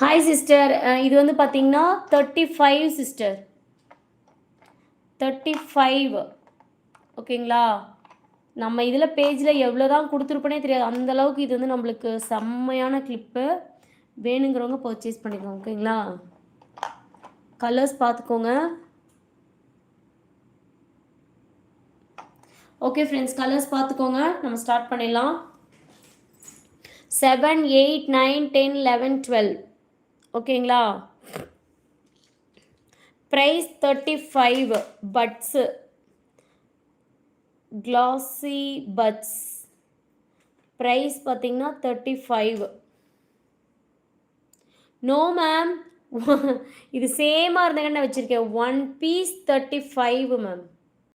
Hi sister, இது வந்து பார்த்தீங்கன்னா 35 சிஸ்டர், 35. ஓகேங்களா? நம்ம இதில் பேஜில் எவ்வளோ தான் கொடுத்துருப்பனே தெரியாது, அந்தளவுக்கு இது வந்து நம்மளுக்கு செம்மையான கிளிப்பு. வேணுங்கிறவங்க பர்ச்சேஸ் பண்ணிக்கோங்க. ஓகேங்களா? கலர்ஸ் பார்த்துக்கோங்க. ஓகே ஃப்ரெண்ட்ஸ், கலர்ஸ் பார்த்துக்கோங்க. நம்ம ஸ்டார்ட் பண்ணிடலாம். 7, 8, 9, 10, 11, 12. ஓகேங்களா? Price 35. Buds, classy buds price பார்த்தீங்கன்னா 35. நோ மேம், இது சேமாக இருந்தேங்கன்னு வச்சுருக்கேன். 1 பீஸ் 35 மேம்.